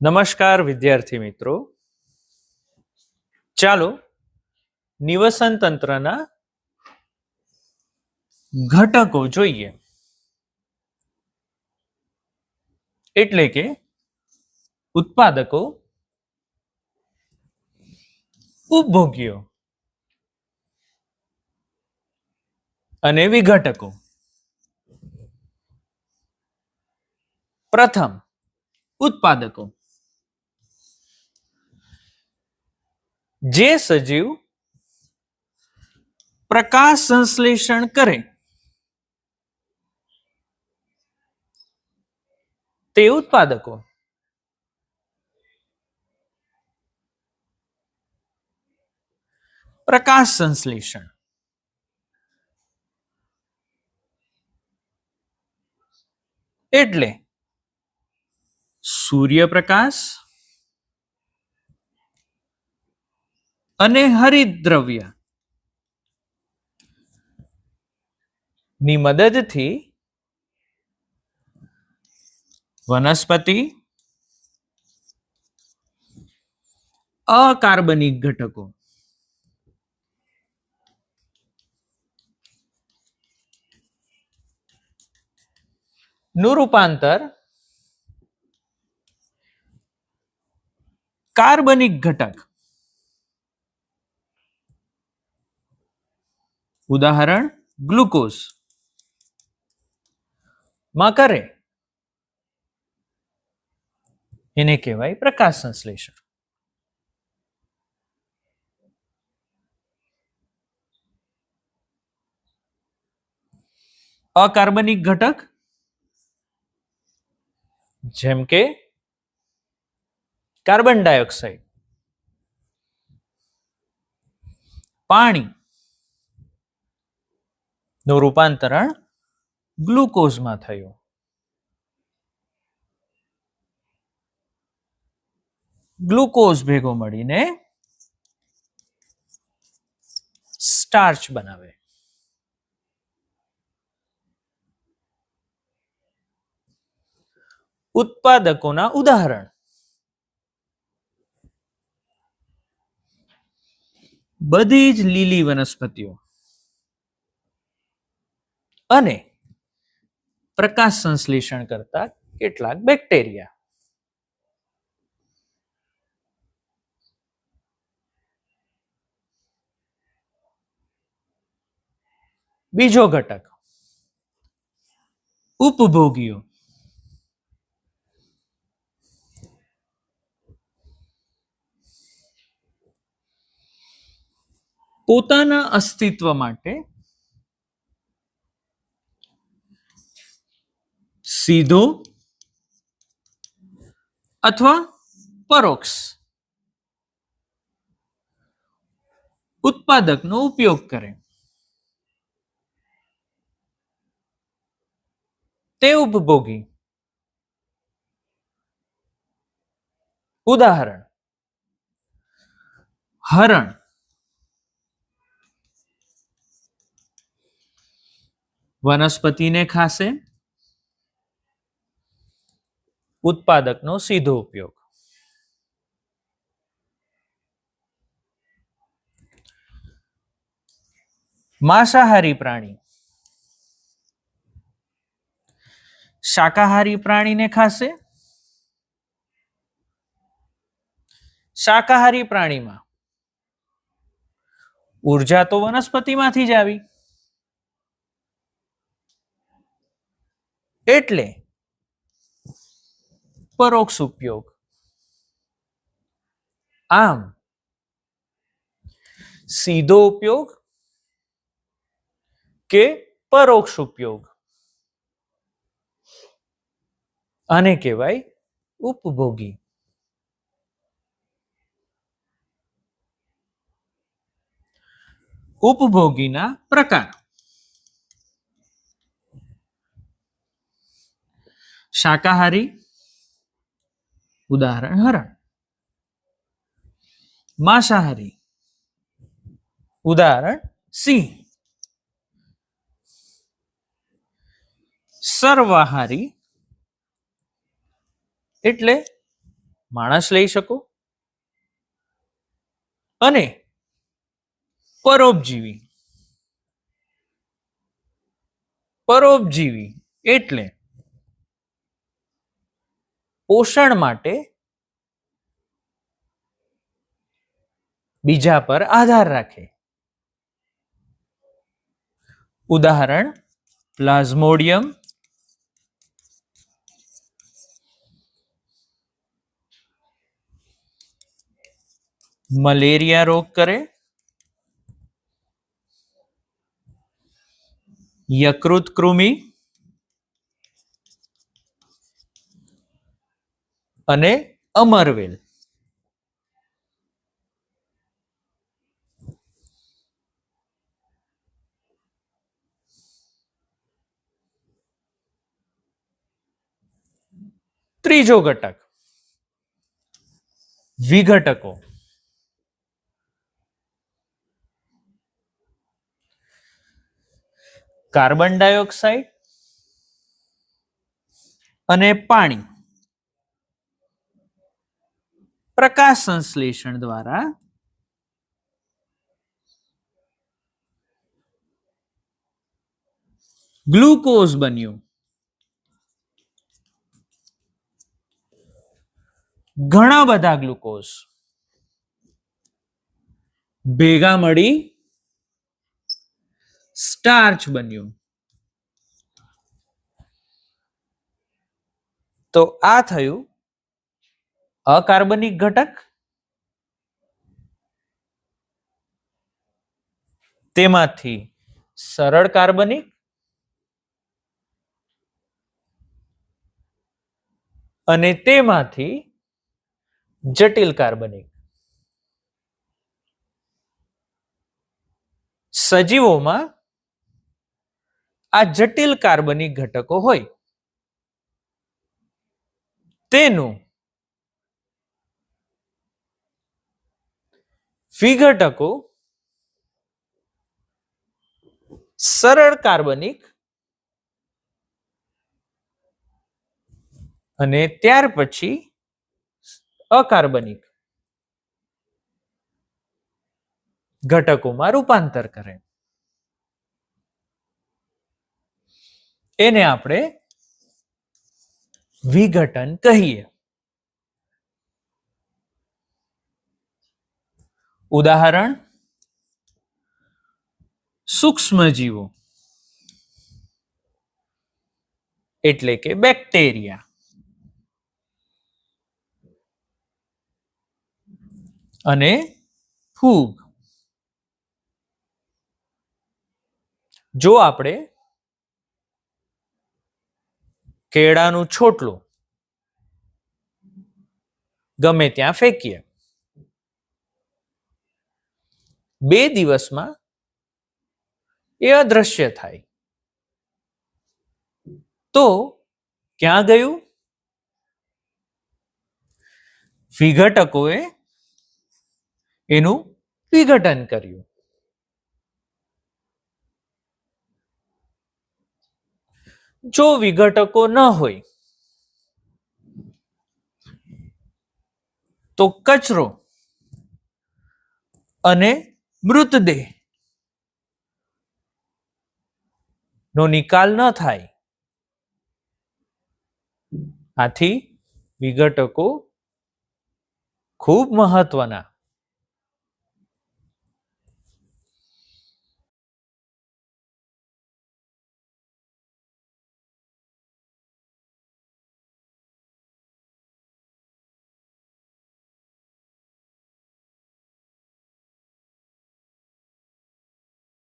નમસ્કાર વિદ્યાર્થી મિત્રો. ચાલો નિવસન તંત્રના ઘટકો જોઈએ. એટલે કે ઉત્પાદકો, ઉપભોગ્યો અને વિઘટકો. પ્રથમ ઉત્પાદકો. જે સજીવ પ્રકાશ સંશ્લેષણ કરે તે ઉત્પાદકો. પ્રકાશ સંશ્લેષણ એટલે સૂર્યપ્રકાશ અને હરિતદ્રવ્ય ની મદદથી વનસ્પતિ અકાર્બનિક ઘટકો નું રૂપાંતર કાર્બનિક ઘટક, ઉદાહરણ ગ્લુકોઝ, માં કરે. એને કહેવાય પ્રકાશ સંશ્લેષણ. અકાર્બનિક ઘટક જેમ કે કાર્બન ડાયોક્સાઇડ, પાણી નું રૂપાંતરણ ગ્લુકોઝમાં થયું. ગ્લુકોઝ ભેગો મળીને સ્ટાર્ચ બનાવે. ઉત્પાદકોના ઉદાહરણ બધી જ લીલી વનસ્પતિઓ અને પ્રકાશ સંશ્લેષણ કરતા કેટલાક બેક્ટેરિયા. બીજો ઘટક ઉપભોગીઓ. પોતાના અસ્તિત્વ માટે સીધો અથવા પરોક્ષ ઉત્પાદકનો ઉપયોગ કરે તે ઉપભોગી. ઉદાહરણ હરણ. વનસ્પતિને ખાશે, ઉત્પાદકનો સીધો ઉપયોગ. માંસાહારી પ્રાણી. શાકાહારી પ્રાણીને ખાશે, શાકાહારી પ્રાણીમાં ઉર્જા તો વનસ્પતિમાંથી જ આવી એટલે પરોક્ષ ઉપયોગ. આમ સીધો ઉપયોગ કે પરોક્ષ ઉપયોગ આને કહેવાય ઉપભોગી. ઉપભોગીના પ્રકાર. શાકાહારી, ઉદાહરણ હરણ. માંસાહારી, ઉદાહરણ સિંહ. સર્વાહારી એટલે માણસ લઈ શકો. અને પરોપજીવી. પરોપજીવી એટલે પોષણ માટે બીજા પર આધાર રાખે. ઉદાહરણ પ્લાઝ્મોડિયમ, મલેરિયા રોગ કરે, યકૃત કૃમિ અને અમરવેલ. ત્રીજો ઘટક વિઘટકો. કાર્બન ડાયોક્સાઇડ અને પાણી પ્રકાશ સંશ્લેષણ દ્વારા ગ્લુકોઝ બન્યું. ઘણા બધા ગ્લુકોઝ ભેગા મળી સ્ટાર્ચ બન્યું. તો આ થયું અકાર્બનિક ઘટક. તેમાંથી સરળ કાર્બનિક અને તેમાંથી જટિલ કાર્બનિક. સજીવોમાં આ જટિલ કાર્બનિક ઘટકો હોય તેનું વિઘટકો સરળ કાર્બનિક અને ત્યાર પછી અકાર્બનિક ઘટકોમાં રૂપાંતર કરે. એને આપણે વિઘટન કહીએ. ઉદાહરણ સૂક્ષ્મજીવો એટલે કે બેક્ટેરિયા અને ફૂગ. જો આપણે કેળાનું છોટલું ગમે ત્યાં ફેંકીએ, 2 દિવસમાં એ અદ્રશ્ય થાય, તો ક્યાં ગયું? વિઘટકોએ એનું વિઘટન કર્યું. જો વિઘટકો ન હોય તો કચરો અને મૃતદેહ નો નિકાલ ન થાય. આથી વિઘટકો ખૂબ મહત્વના